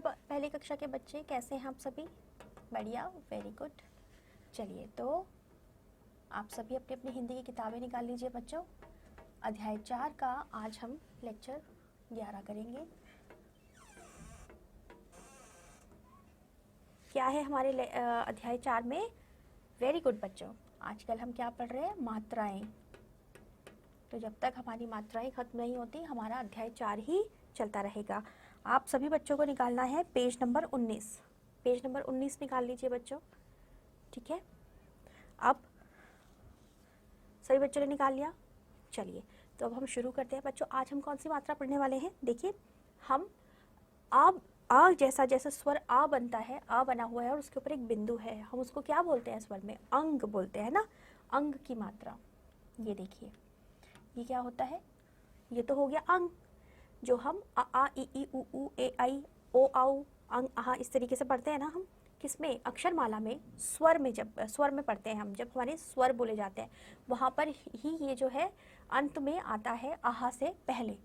पहली कक्षा के बच्चे, कैसे हैं आप सभी? बढ़िया, वेरी गुड। चलिए, तो आप सभी अपनी अपनी हिंदी की किताबें निकाल लीजिए बच्चों। अध्याय 4 का आज हम लेक्चर 11 करेंगे। क्या है हमारे अध्याय 4 में? वेरी गुड बच्चों, आजकल हम क्या पढ़ रहे हैं? मात्राएं। तो जब तक हमारी मात्राएं खत्म नहीं होती, हमारा अध्याय 4 ही चलता रहेगा। आप सभी बच्चों को निकालना है पेज नंबर 19। पेज नंबर 19 निकाल लीजिए बच्चों, ठीक है। अब सभी बच्चों ने निकाल लिया? चलिए, तो अब हम शुरू करते हैं बच्चों। आज हम कौन सी मात्रा पढ़ने वाले हैं? देखिए, हम आ जैसा जैसा स्वर आ बनता है, आ बना हुआ है और उसके ऊपर एक बिंदु है, हम उसको क्या बोलते हैं? स्वर में अंग बोलते हैं ना, अंग की मात्रा। ये देखिए, ये क्या होता है? ये तो हो गया अंग, जो हम आ ई ई उ ऊ ए आई ओ आउ अंग आहा इस तरीके से पढ़ते हैं ना हम। किसमें? अक्षरमाला में, स्वर में। जब स्वर में पढ़ते हैं हम, जब हमारे स्वर बोले जाते हैं, वहाँ पर ही ये जो है अंत में आता है आहा से पहले।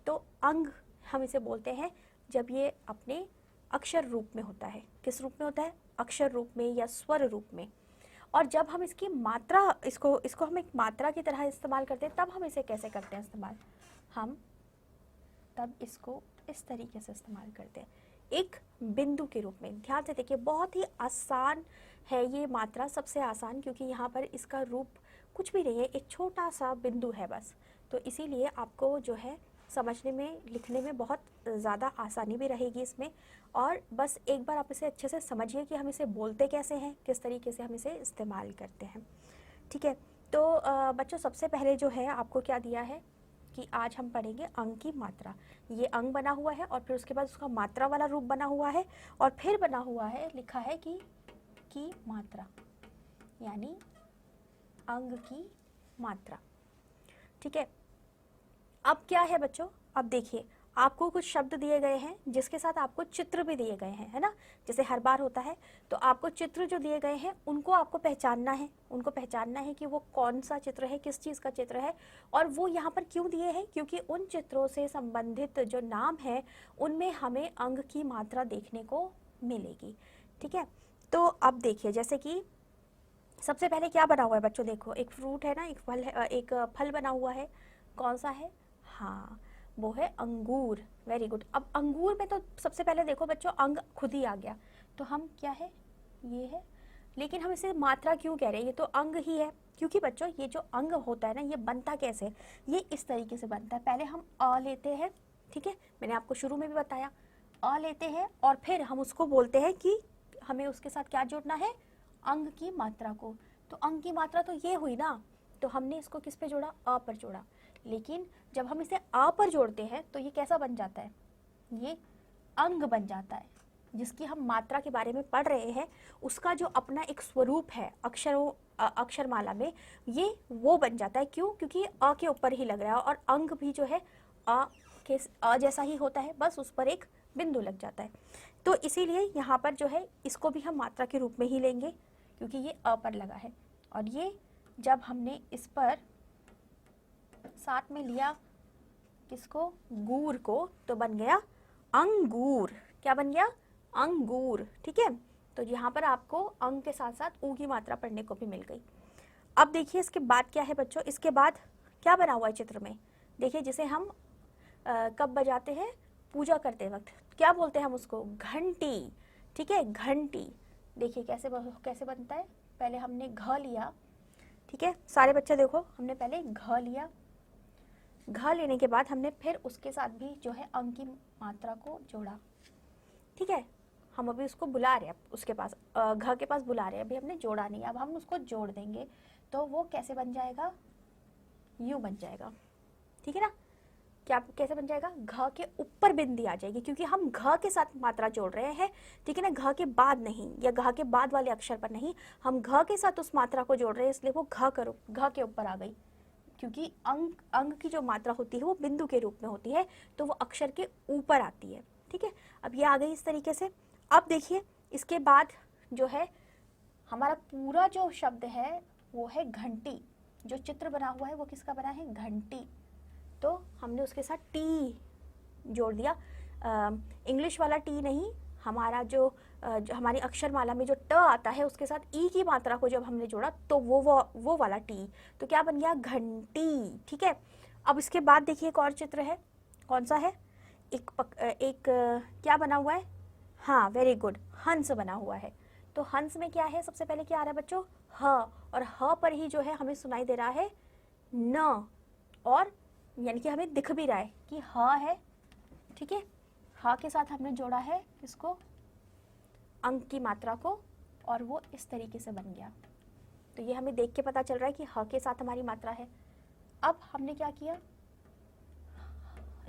तो अंग हम इसे बोलते हैं जब ये अपने अक्षर रूप में होता है। किस रूप में होता है? अक्षर रूप में या स्वर रूप में। और जब हम इसकी मात्रा, इसको हम एक मात्रा की तरह इस्तेमाल करते हैं, तब हम इसे कैसे करते हैं इस्तेमाल? हम तब इसको इस तरीके से इस्तेमाल करते हैं, एक बिंदु के रूप में। ध्यान से देखिए, बहुत ही आसान है ये मात्रा, सबसे आसान, क्योंकि यहाँ पर इसका रूप कुछ भी नहीं है, एक छोटा सा बिंदु है बस। तो इसीलिए आपको जो है समझने में, लिखने में बहुत ज़्यादा आसानी भी रहेगी इसमें। और बस एक बार आप इसे अच्छे से समझिए कि हम इसे बोलते कैसे हैं, किस तरीके से हम इसे इस्तेमाल करते हैं, ठीक है। तो बच्चों, सबसे पहले जो है आपको क्या दिया है कि आज हम पढ़ेंगे अंग की मात्रा। ये अंग बना हुआ है और फिर उसके बाद उसका मात्रा वाला रूप बना हुआ है, और फिर बना हुआ है, लिखा है कि की मात्रा, यानी अंग की मात्रा, ठीक है। अब क्या है बच्चों? अब देखिए, आपको कुछ शब्द दिए गए हैं जिसके साथ आपको चित्र भी दिए गए हैं, है ना, जैसे हर बार होता है। तो आपको चित्र जो दिए गए हैं उनको आपको पहचानना है, उनको पहचानना है कि वो कौन सा चित्र है, किस चीज़ का चित्र है, और वो यहाँ पर क्यों दिए हैं, क्योंकि उन चित्रों से संबंधित जो नाम है उनमें हमें अंग की मात्रा देखने को मिलेगी, ठीक है। तो अब देखिए, जैसे कि सबसे पहले क्या बना हुआ है बच्चों? देखो, एक फ्रूट है ना, एक फल है, एक फल बना हुआ है। कौन सा है? हाँ, वो है अंगूर। Very good. अब अंगूर में तो सबसे पहले देखो बच्चों, अंग खुद ही आ गया। तो हम क्या है? ये है। लेकिन हम इसे मात्रा क्यों कह रहे हैं? ये तो अंग ही है। क्योंकि बच्चों, ये जो अंग होता है ना, ये बनता कैसे? ये इस तरीके से बनता है। पहले हम अ लेते हैं, ठीक है, मैंने आपको शुरू में भी बताया। अ लेते हैं और फिर हम उसको बोलते हैं कि हमें उसके साथ क्या जोड़ना है? अंग की मात्रा को। तो अंग की मात्रा तो ये हुई ना, तो हमने इसको किस पे जोड़ा? अ पर जोड़ा। लेकिन जब हम इसे आ पर जोड़ते हैं तो ये कैसा बन जाता है? ये अंग बन जाता है। जिसकी हम मात्रा के बारे में पढ़ रहे हैं, उसका जो अपना एक स्वरूप है अक्षरमाला में, ये वो बन जाता है। क्यों? क्योंकि अ के ऊपर ही लग रहा है, और अंग भी जो है अ जैसा ही होता है, बस उस पर एक बिंदु लग जाता है। तो इसीलिए यहाँ पर जो है इसको भी हम मात्रा के रूप में ही लेंगे, क्योंकि ये अ पर लगा है। और ये जब हमने इस पर साथ में लिया किसको? गूर को, तो बन गया अंगूर। क्या बन गया? अंगूर, ठीक है। तो यहाँ पर आपको अंग के साथ साथ ऊ की मात्रा पढ़ने को भी मिल गई। अब देखिए, इसके बाद क्या है बच्चों? इसके बाद क्या बना हुआ है चित्र में? देखिए, जिसे हम कब बजाते हैं? पूजा करते वक्त। क्या बोलते हैं हम उसको? घंटी, ठीक है, घंटी। देखिए कैसे बनता है। पहले हमने घ लिया, ठीक है, सारे बच्चे देखो, हमने पहले घ लिया। घ लेने के बाद हमने फिर उसके साथ भी जो है अंग की मात्रा को जोड़ा, ठीक है। हम अभी उसको बुला रहे हैं, उसके पास घ के पास बुला रहे हैं, अभी हमने जोड़ा नहीं, अब हम उसको जोड़ देंगे। तो वो कैसे बन जाएगा? यूं बन जाएगा, ठीक है ना। क्या कैसे बन जाएगा? घ के ऊपर बिंदी आ जाएगी, क्योंकि हम घ के साथ मात्रा जोड़ रहे हैं, ठीक है ना, घ के बाद नहीं, या घ के बाद वाले अक्षर पर नहीं, हम घ के साथ उस मात्रा को जोड़ रहे हैं, इसलिए वो घ के ऊपर आ गई। क्योंकि अंग की जो मात्रा होती है वो बिंदु के रूप में होती है, तो वो अक्षर के ऊपर आती है, ठीक है। अब ये आ गई इस तरीके से। अब देखिए, इसके बाद जो है हमारा पूरा जो शब्द है वो है घंटी। जो चित्र बना हुआ है वो किसका बना है? घंटी। तो हमने उसके साथ टी जोड़ दिया। इंग्लिश वाला टी नहीं, हमारा जो हमारी अक्षरमाला में जो ट आता है उसके साथ ई की मात्रा को जब हमने जोड़ा तो वो वाला टी, तो क्या बन गया, घंटी। ठीक है, अब इसके बाद देखिए एक और चित्र है, कौन सा है, एक क्या बना हुआ है, हाँ वेरी गुड, हंस बना हुआ है। तो हंस में क्या है, सबसे पहले क्या आ रहा है बच्चों, ह, और ह पर ही जो है हमें सुनाई दे रहा है न, और यानी कि हमें दिख भी रहा है कि ह है। ठीक है, ह के साथ हमने जोड़ा है इसको, अंक की मात्रा को, और वो इस तरीके से बन गया। तो ये हमें देख के पता चल रहा है कि ह के साथ हमारी मात्रा है। अब हमने क्या किया,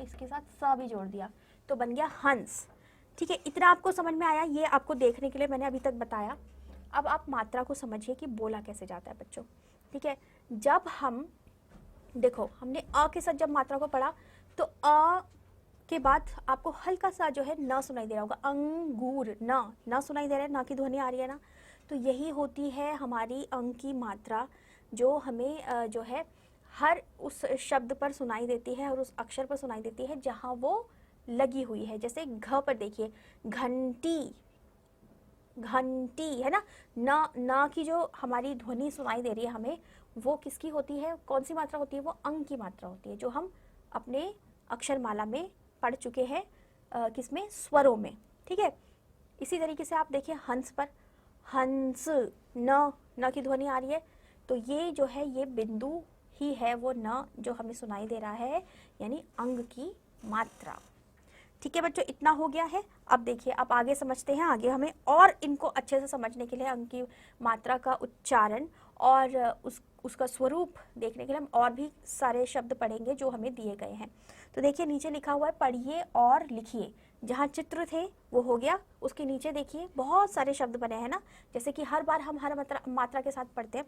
इसके साथ स भी जोड़ दिया, तो बन गया हंस। ठीक है, इतना आपको समझ में आया, ये आपको देखने के लिए मैंने अभी तक बताया। अब आप मात्रा को समझिए कि बोला कैसे जाता है बच्चों। ठीक है, जब हम देखो हमने अ के साथ जब मात्रा को पढ़ा तो अ के बाद आपको हल्का सा जो है न सुनाई दे रहा होगा, अंगूर, न सुनाई दे रहा है, न की ध्वनि आ रही है ना। तो यही होती है हमारी अंक की मात्रा, जो हमें जो है हर उस शब्द पर सुनाई देती है और उस अक्षर पर सुनाई देती है जहाँ वो लगी हुई है। जैसे घ पर देखिए, घंटी, घंटी है ना, न की जो हमारी ध्वनि सुनाई दे रही है हमें, वो किसकी होती है, कौन सी मात्रा होती है, वो अंक की मात्रा होती है, जो हम अपने अक्षरमाला में पढ़ चुके हैं, किसमें, स्वरों में। ठीक है, इसी तरीके से आप देखिए हंस पर, हंस, न की ध्वनि आ रही है, तो ये जो है ये बिंदु ही है वो न जो हमें सुनाई दे रहा है, यानी अंग की मात्रा। ठीक है बच्चों, इतना हो गया है। अब देखिए, अब आगे समझते हैं, आगे हमें और इनको अच्छे से समझने के लिए अंक की मात्रा का उच्चारण और उसका स्वरूप देखने के लिए हम और भी सारे शब्द पढ़ेंगे जो हमें दिए गए हैं। तो देखिए नीचे लिखा हुआ है, पढ़िए और लिखिए। जहाँ चित्र थे वो हो गया, उसके नीचे देखिए बहुत सारे शब्द बने हैं ना, जैसे कि हर बार हम हर मात्रा के साथ पढ़ते हैं,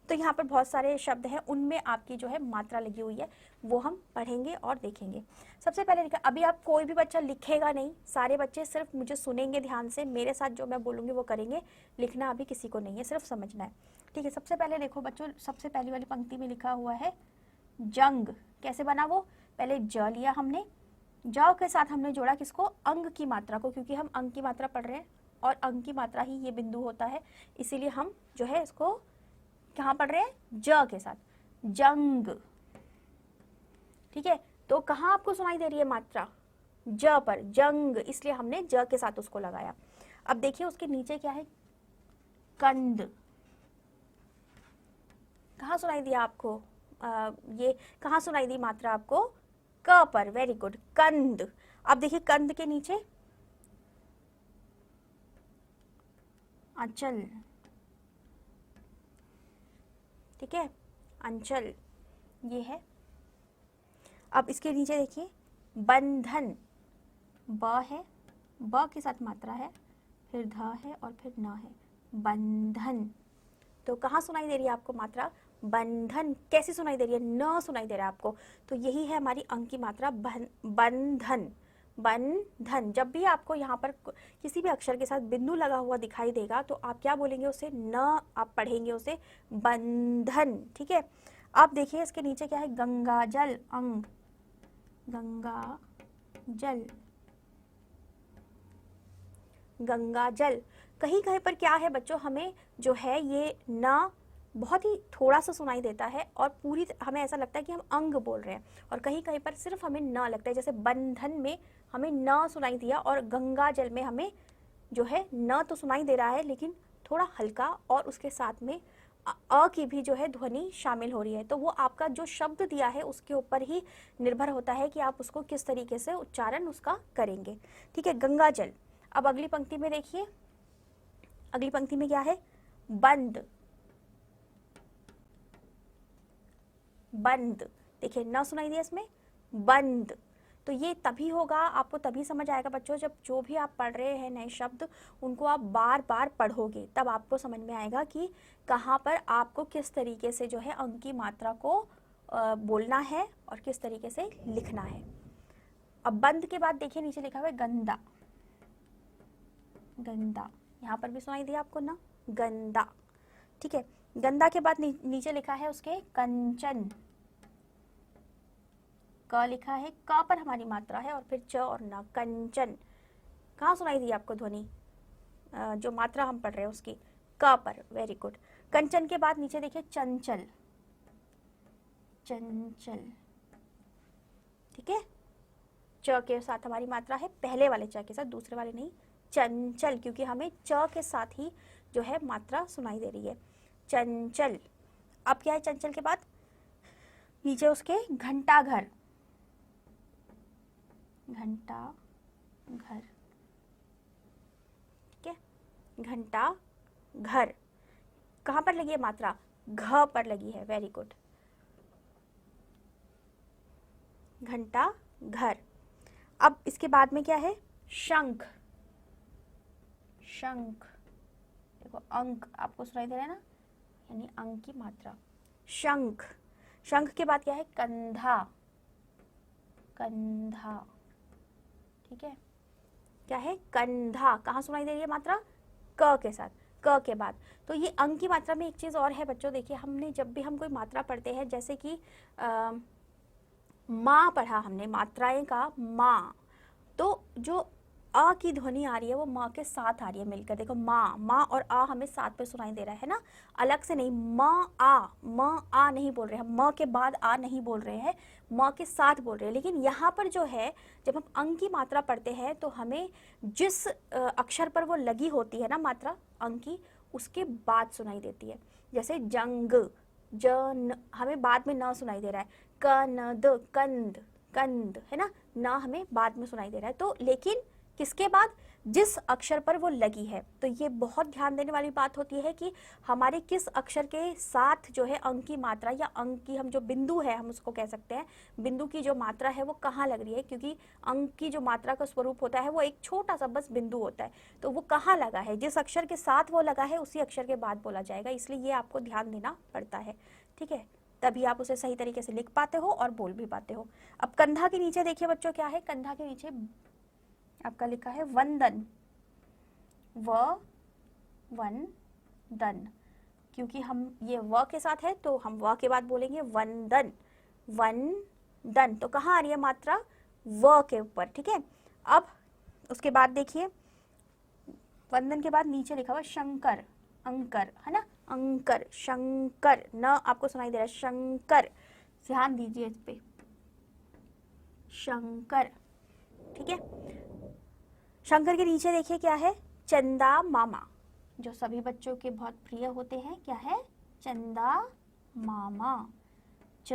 तो यहाँ पर बहुत सारे शब्द हैं, उनमें आपकी जो है मात्रा लगी हुई है, वो हम पढ़ेंगे और देखेंगे। सबसे पहले लिखा, अभी आप कोई भी बच्चा लिखेगा नहीं, सारे बच्चे सिर्फ मुझे सुनेंगे ध्यान से, मेरे साथ जो मैं बोलूँगी वो करेंगे, लिखना अभी किसी को नहीं है, सिर्फ समझना है। ठीक है, सबसे पहले देखो बच्चों, सबसे पहली वाली पंक्ति में लिखा हुआ है जंग। कैसे बना वो, पहले ज लिया हमने, ज के साथ हमने जोड़ा किसको, अंग की मात्रा को, क्योंकि हम अंग की मात्रा पढ़ रहे हैं और अंग की मात्रा ही ये बिंदु होता है, इसीलिए हम जो है इसको कहाँ पढ़ रहे हैं, ज के साथ, जंग। ठीक है, तो कहाँ आपको सुनाई दे रही है मात्रा, ज पर, जंग, इसलिए हमने ज के साथ उसको लगाया। अब देखिए उसके नीचे क्या है, कंद। कहाँ सुनाई दिया आपको, ये कहाँ सुनाई दी मात्रा आपको, क पर, वेरी गुड, कंद। अब देखिए कंद के नीचे अंचल। ठीक है, अंचल ये है। अब इसके नीचे देखिए बंधन, ब है, ब के साथ मात्रा है, फिर ध है और फिर न है, बंधन। तो कहाँ सुनाई दे रही है आपको मात्रा, बंधन। कैसी सुनाई दे रही है, न सुनाई दे रहा है आपको, तो यही है हमारी अंक की मात्रा, बंधन, बंधन। जब भी आपको यहाँ पर किसी भी अक्षर के साथ बिंदु लगा हुआ दिखाई देगा तो आप क्या बोलेंगे उसे, न आप पढ़ेंगे उसे, बंधन। ठीक है, अब देखिए इसके नीचे क्या है, गंगा जल, अंग, गंगा जल, गंगा जल। कहीं कहीं पर क्या है बच्चों, हमें जो है ये न बहुत ही थोड़ा सा सुनाई देता है और पूरी हमें ऐसा लगता है कि हम अंग बोल रहे हैं, और कहीं कहीं पर सिर्फ हमें न लगता है, जैसे बंधन में हमें न सुनाई दिया और गंगा जल में हमें जो है न तो सुनाई दे रहा है लेकिन थोड़ा हल्का, और उसके साथ में अ की भी जो है ध्वनि शामिल हो रही है। तो वो आपका जो शब्द दिया है उसके ऊपर ही निर्भर होता है कि आप उसको किस तरीके से उच्चारण उसका करेंगे। ठीक है, गंगा जल। अब अगली पंक्ति में देखिए, अगली पंक्ति में क्या है, बंद, बंद। देखिए न सुनाई दिया इसमें, बंद। तो ये तभी होगा, आपको तभी समझ आएगा बच्चों, जब जो भी आप पढ़ रहे हैं नए शब्द उनको आप बार बार पढ़ोगे, तब आपको समझ में आएगा कि कहाँ पर आपको किस तरीके से जो है अंक की मात्रा को बोलना है और किस तरीके से लिखना है। अब बंद के बाद देखिए नीचे लिखा हुआ है गंदा, गंदा, यहाँ पर भी सुनाई दिया आपको ना, गंदा। ठीक है, गंदा के बाद नीचे लिखा है उसके कंचन, क लिखा है, क पर हमारी मात्रा है और फिर च और न, कंचन, कहाँ सुनाई दी आपको ध्वनि? जो मात्रा हम पढ़ रहे हैं उसकी, क पर। Very good. कंचन के बाद नीचे देखिए चंचल, चंचल, ठीक है। च के साथ हमारी मात्रा है, पहले वाले च के साथ, दूसरे वाले नहीं। चंचल, क्योंकि हमें च के साथ ही जो है मात्रा सुनाई दे रही है, चंचल। अब क्या है चंचल के बाद? नीचे उसके घंटा घर, घंटा घर, ठीक है। घंटा घर, कहाँ पर लगी है मात्रा? घ पर लगी है। Very good. घंटा घर। अब इसके बाद में क्या है? शंख, शंख। देखो अंक आपको सुनाई दे रहा है ना, यानी अंक की मात्रा। शंख। शंख के बाद क्या है? कंधा, कंधा, ठीक है। क्या है? कंधा। कहाँ सुनाई दे रही है मात्रा? क के साथ, क के बाद। तो ये अंक की मात्रा में एक चीज़ और है बच्चों, देखिए हमने जब भी हम कोई मात्रा पढ़ते हैं, जैसे कि माँ पढ़ा हमने, मात्राएं का माँ, तो जो अ की ध्वनि आ रही है वो माँ के साथ आ रही है मिलकर। देखो माँ, माँ और आ हमें साथ में सुनाई दे रहा है ना, अलग से नहीं। म आ नहीं बोल रहे हैं, म के बाद आ नहीं बोल रहे हैं, म के साथ बोल रहे हैं। लेकिन यहाँ पर जो है, जब हम अंक की मात्रा पढ़ते हैं तो हमें जिस अक्षर पर वो लगी होती है ना मात्रा अंक की, उसके बाद सुनाई देती है। जैसे जंग, जन हमें बाद में न सुनाई दे रहा है, कनद, कंद, कंद, है ना, ना हमें बाद में सुनाई दे रहा है। तो लेकिन किसके बाद? जिस अक्षर पर वो लगी है। तो ये बहुत ध्यान देने वाली बात होती है कि हमारे किस अक्षर के साथ जो है अंक की मात्रा, या अंक की हम जो बिंदु है हम उसको कह सकते हैं, बिंदु की जो मात्रा है वो कहाँ लग रही है, क्योंकि अंक की जो मात्रा का स्वरूप होता है वो एक छोटा सा बस बिंदु होता है। तो वो कहाँ लगा है, जिस अक्षर के साथ वो लगा है उसी अक्षर के बाद बोला जाएगा, इसलिए ये आपको ध्यान देना पड़ता है, ठीक है। तभी आप उसे सही तरीके से लिख पाते हो और बोल भी पाते हो। अब कंधा के नीचे देखिए बच्चों क्या है? कंधा के नीचे आपका लिखा है वंदन, व वन दन। क्योंकि हम ये व के साथ है तो हम व के बाद बोलेंगे वंदन, वंदन। तो कहाँ आ रही है मात्रा? व के ऊपर, ठीक है। अब उसके बाद देखिए वंदन के बाद नीचे लिखा हुआ शंकर, अंकर, है ना, अंकर, शंकर। न आपको सुनाई दे रहा है, शंकर, ध्यान दीजिए इस पे, शंकर, ठीक है। शंकर के नीचे देखिए क्या है? चंदा मामा, जो सभी बच्चों के बहुत प्रिय होते हैं। क्या है? चंदा मामा। च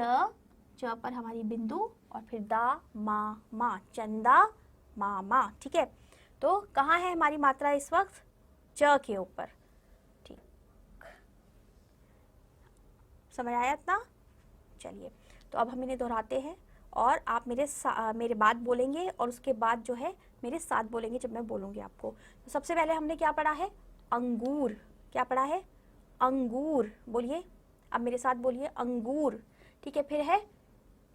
पर हमारी बिंदु और फिर दा मा, चंदा मामा, ठीक है। तो कहाँ है हमारी मात्रा इस वक्त? च के ऊपर, ठीक। समझ आया इतना? चलिए, तो अब हम इन्हें दोहराते हैं और आप मेरे बाद बोलेंगे और उसके बाद जो है मेरे साथ बोलेंगे जब मैं बोलूँगी आपको। तो सबसे पहले हमने क्या पढ़ा है? अंगूर। क्या पढ़ा है? अंगूर। बोलिए, अब मेरे साथ बोलिए, अंगूर, ठीक है। फिर है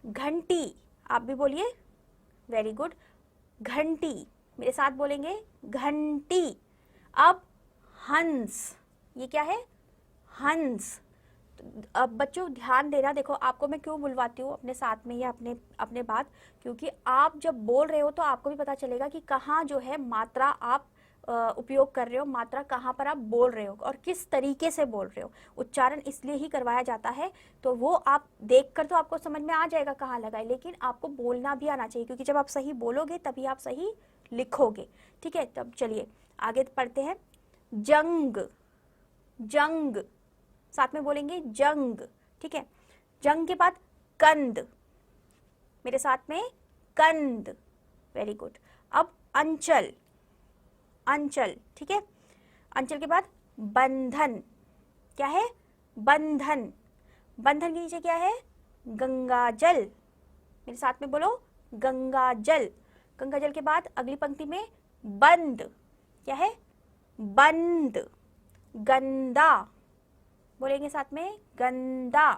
घंटी, आप भी बोलिए, वेरी गुड, घंटी, मेरे साथ बोलेंगे, घंटी। अब हंस, ये क्या है? हंस। अब बच्चों ध्यान देना, देखो आपको मैं क्यों बुलवाती हूँ अपने साथ में या अपने बात, क्योंकि आप जब बोल रहे हो तो आपको भी पता चलेगा कि कहाँ जो है मात्रा आप उपयोग कर रहे हो, मात्रा कहाँ पर आप बोल रहे हो और किस तरीके से बोल रहे हो। उच्चारण इसलिए ही करवाया जाता है, तो वो आप देखकर तो आपको समझ में आ जाएगा कहाँ लगा है, लेकिन आपको बोलना भी आना चाहिए, क्योंकि जब आप सही बोलोगे तभी आप सही लिखोगे, ठीक है। तब चलिए आगे पढ़ते हैं। जंग, जंग, साथ में बोलेंगे जंग, ठीक है। जंग के बाद कंद, मेरे साथ में, कंद, वेरी गुड। अब अंचल, अंचल, ठीक है। अंचल के बाद बंधन, क्या है? बंधन। बंधन के नीचे क्या है? गंगा जल, मेरे साथ में बोलो, गंगा जल। गंगा जल के बाद अगली पंक्ति में बंद, क्या है? बंद। गंदा, बोलेंगे साथ में, गंदा।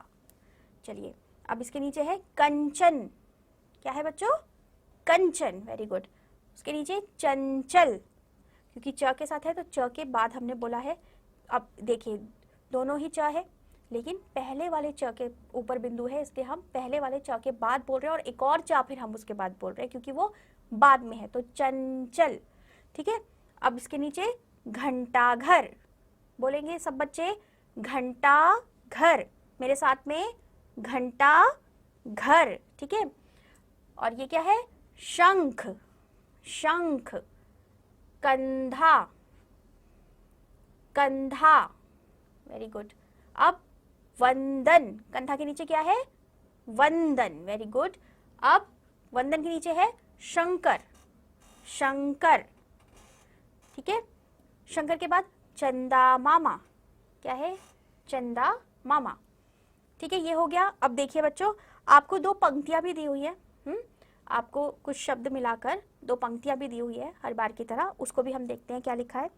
चलिए, अब इसके नीचे है कंचन, क्या है बच्चों? कंचन, वेरी गुड। उसके नीचे चंचल, क्योंकि च के साथ है तो च के बाद हमने बोला है। अब देखिए दोनों ही च है, लेकिन पहले वाले च के ऊपर बिंदु है, इसलिए हम पहले वाले च के बाद बोल रहे हैं और एक और च फिर हम उसके बाद बोल रहे हैं, क्योंकि वो बाद में है। तो चंचल, ठीक है। अब इसके नीचे घंटा घर, बोलेंगे सब बच्चे घंटा घर, मेरे साथ में घंटा घर, ठीक है। और ये क्या है, शंख, शंख, कंधा, कंधा, वेरी गुड। अब वंदन, कंधा के नीचे क्या है, वंदन, वेरी गुड। अब वंदन के नीचे है शंकर, शंकर, ठीक है। शंकर के बाद चंदा मामा, क्या है, चंदा मामा, ठीक है। ये हो गया। अब देखिए बच्चों, आपको दो पंक्तियां भी दी हुई है, आपको कुछ शब्द मिलाकर दो पंक्तियां भी दी हुई है हर बार की तरह, उसको भी हम देखते हैं क्या लिखा है।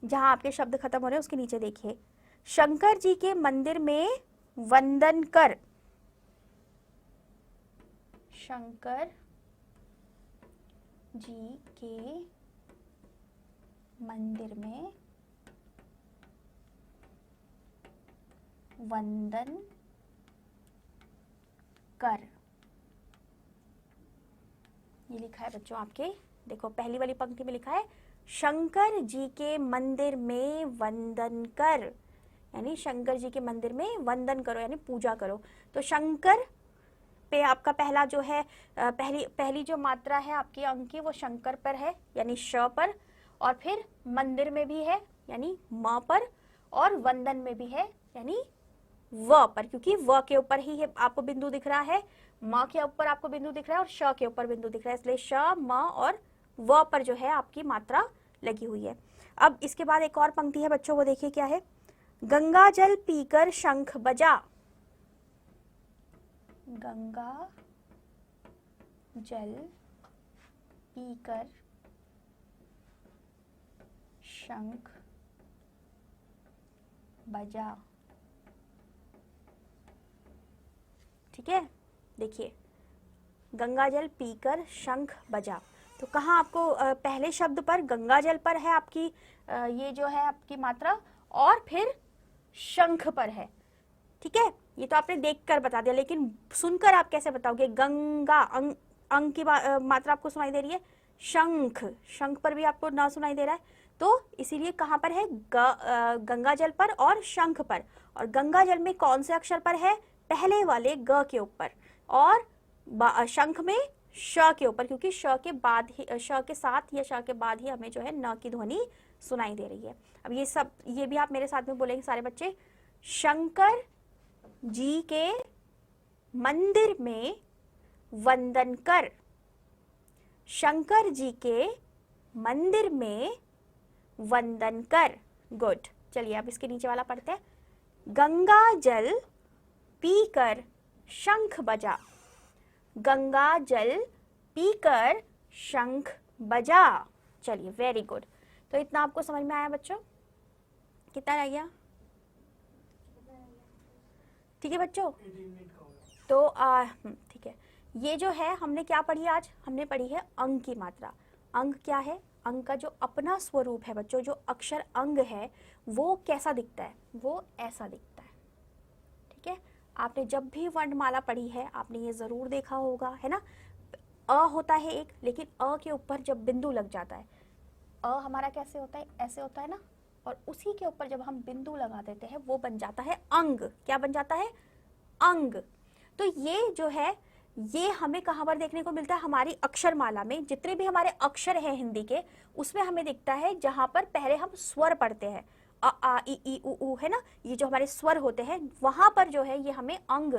जहां आपके शब्द खत्म हो रहे हैं उसके नीचे देखिए, शंकर जी के मंदिर में वंदन कर, शंकर जी के मंदिर में वंदन कर, ये लिखा है बच्चों आपके, देखो पहली वाली पंक्ति में लिखा है शंकर जी के मंदिर में वंदन कर, यानी शंकर जी के मंदिर में वंदन करो यानी पूजा करो। तो शंकर पे आपका पहला जो है पहली जो मात्रा है आपकी अंक की वो शंकर पर है यानी श पर, और फिर मंदिर में भी है यानी म पर, और वंदन में भी है यानी व पर, क्योंकि व के ऊपर ही है आपको बिंदु दिख रहा है, म के ऊपर आपको बिंदु दिख रहा है और श के ऊपर बिंदु दिख रहा है, इसलिए श म और व पर जो है आपकी मात्रा लगी हुई है। अब इसके बाद एक और पंक्ति है बच्चों, वो देखिए क्या है, गंगा जल पीकर शंख बजा, गंगा जल पीकर शंख बजा, ठीक है। देखिए गंगा जल पीकर शंख बजा, तो कहाँ आपको पहले शब्द पर गंगा जल पर है आपकी ये जो है आपकी मात्रा, और फिर शंख पर है, ठीक है। ये तो आपने देखकर बता दिया, लेकिन सुनकर आप कैसे बताओगे, गंगा अंग की मात्रा आपको सुनाई दे रही है, शंख, शंख पर भी आपको ना सुनाई दे रहा है, तो इसीलिए कहाँ पर है, गंगा जल पर और शंख पर। और गंगा जल में कौन से अक्षर पर है, पहले वाले ग के ऊपर, और शंख में श के ऊपर, क्योंकि श के बाद ही, श के साथ या श के बाद ही हमें जो है न की ध्वनि सुनाई दे रही है। अब ये सब, ये भी आप मेरे साथ में बोलेंगे सारे बच्चे, शंकर जी के मंदिर में वंदन कर, शंकर जी के मंदिर में वंदन कर, गुड। चलिए अब इसके नीचे वाला पढ़ते हैं, गंगा जल पीकर शंख बजा, गंगा जल पीकर शंख बजा। चलिए वेरी गुड। तो इतना आपको समझ में आया बच्चों, कितना रह गया, ठीक है बच्चों। तो ठीक है, ये जो है हमने क्या पढ़ी आज, हमने पढ़ी है अंग की मात्रा। अंग क्या है, अंग का जो अपना स्वरूप है बच्चों, जो अक्षर अंग है वो कैसा दिखता है, वो ऐसा दिखता है, ठीक है। आपने जब भी वर्णमाला पढ़ी है आपने ये जरूर देखा होगा, है ना, अ होता है एक, लेकिन अ के ऊपर जब बिंदु लग जाता है, अ हमारा कैसे होता है, ऐसे होता है ना, और उसी के ऊपर जब हम बिंदु लगा देते हैं वो बन जाता है अंग। क्या बन जाता है, अंग। तो ये जो है ये हमें कहाँ पर देखने को मिलता है, हमारी अक्षरमाला में जितने भी हमारे अक्षर हैं हिंदी के, उसमें हमें दिखता है जहाँ पर पहले हम स्वर पढ़ते हैं, अ आ ई उ है ना, ये जो हमारे स्वर होते हैं वहां पर जो है ये हमें अंग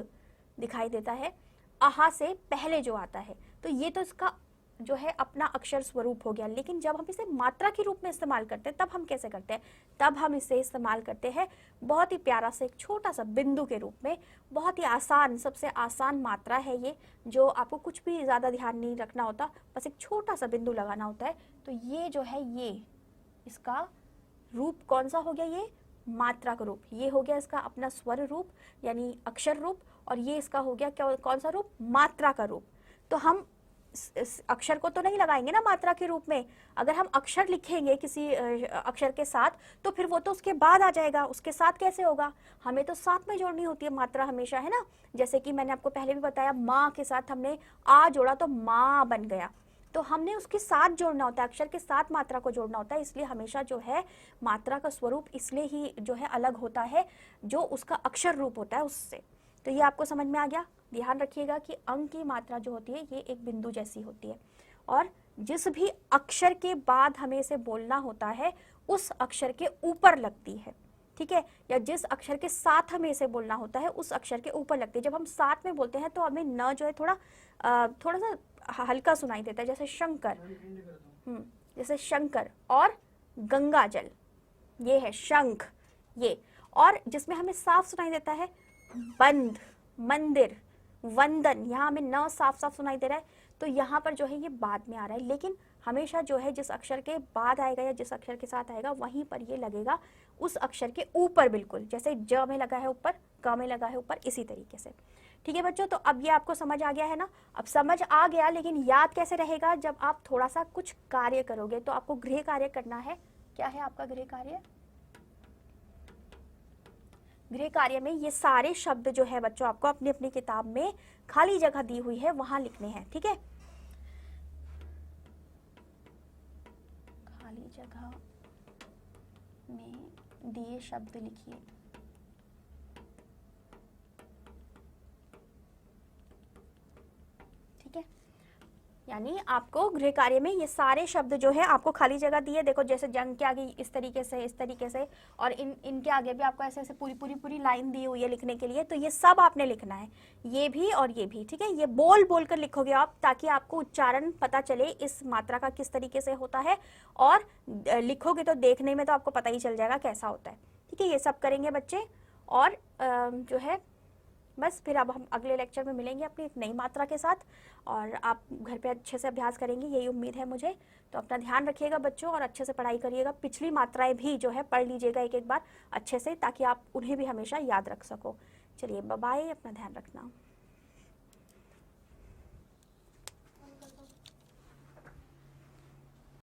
दिखाई देता है, आहा से पहले जो आता है। तो ये तो इसका जो है अपना अक्षर स्वरूप हो गया, लेकिन जब हम इसे मात्रा के रूप में इस्तेमाल करते हैं तब हम कैसे करते हैं, तब हम इसे इस्तेमाल करते हैं बहुत ही प्यारा सा एक छोटा सा बिंदु के रूप में। बहुत ही आसान, सबसे आसान मात्रा है ये, जो आपको कुछ भी ज़्यादा ध्यान नहीं रखना होता, बस एक छोटा सा बिंदु लगाना होता है। तो ये जो है ये इसका रूप कौन सा हो गया, ये मात्रा का रूप, ये हो गया इसका अपना स्वर रूप यानी अक्षर रूप, और ये इसका हो गया क्या, कौन सा रूप, मात्रा का रूप। तो हम इस अक्षर को तो नहीं लगाएंगे ना मात्रा के रूप में, अगर हम अक्षर लिखेंगे किसी अक्षर के साथ तो फिर वो तो उसके बाद आ जाएगा, उसके साथ कैसे होगा, हमें तो साथ में जोड़नी होती है मात्रा हमेशा, है ना। जैसे कि मैंने आपको पहले भी बताया, माँ के साथ हमने आ जोड़ा तो माँ बन गया, तो हमने उसके साथ जोड़ना होता है, अक्षर के साथ मात्रा को जोड़ना होता है, इसलिए हमेशा जो है मात्रा का स्वरूप इसलिए ही जो है अलग होता है जो उसका अक्षर रूप होता है उससे। तो ये आपको समझ में आ गया। ध्यान रखिएगा कि अंक की मात्रा जो होती है ये एक बिंदु जैसी होती है, और जिस भी अक्षर के बाद हमें इसे बोलना होता है उस अक्षर के ऊपर लगती है, ठीक है, या जिस अक्षर के साथ हमें इसे बोलना होता है उस अक्षर के ऊपर लगती है। जब हम साथ में बोलते हैं तो हमें न जो है थोड़ा सा हल्का सुनाई देता है, जैसे शंकर, जैसे शंकर और गंगा जल, ये है शंख, ये। और जिसमें हमें साफ सुनाई देता है बंद, मंदिर, वंदन, यहाँ हमें न साफ साफ सुनाई दे रहा है, तो यहाँ पर जो है ये बाद में आ रहा है। लेकिन हमेशा जो है जिस अक्षर के बाद आएगा या जिस अक्षर के साथ आएगा वहीं पर ये लगेगा उस अक्षर के ऊपर, बिल्कुल जैसे ज में लगा है ऊपर, क में लगा है ऊपर, इसी तरीके से। ठीक है बच्चों, तो अब ये आपको समझ आ गया है ना। अब समझ आ गया, लेकिन याद कैसे रहेगा? जब आप थोड़ा सा कुछ कार्य करोगे। तो आपको गृह कार्य करना है। क्या है आपका गृह कार्य? गृह कार्य में ये सारे शब्द जो है बच्चों आपको अपनी अपनी किताब में खाली जगह दी हुई है वहां लिखने हैं, ठीक है। खाली जगह में दिए शब्द लिखिए। ठीक है, यानी आपको गृह कार्य में ये सारे शब्द जो है आपको खाली जगह दिए। देखो जैसे जंग के आगे इस तरीके से, और इनके आगे भी आपको ऐसे ऐसे पूरी लाइन दी हुई है लिखने के लिए। तो ये सब आपने लिखना है, ये भी और ये भी, ठीक है। ये बोल बोल कर लिखोगे आप, ताकि आपको उच्चारण पता चले इस मात्रा का किस तरीके से होता है, और लिखोगे तो देखने में तो आपको पता ही चल जाएगा कैसा होता है, ठीक है। ये सब करेंगे बच्चे, और जो है बस फिर अब हम अगले लेक्चर में मिलेंगे अपनी एक नई मात्रा के साथ, और आप घर पे अच्छे से अभ्यास करेंगे, यही उम्मीद है मुझे। तो अपना ध्यान रखिएगा बच्चों, और अच्छे से पढ़ाई करिएगा। पिछली मात्राएं भी जो है पढ़ लीजिएगा एक एक बार अच्छे से, ताकि आप उन्हें भी हमेशा याद रख सको। चलिए बाय बाय, अपना ध्यान रखना।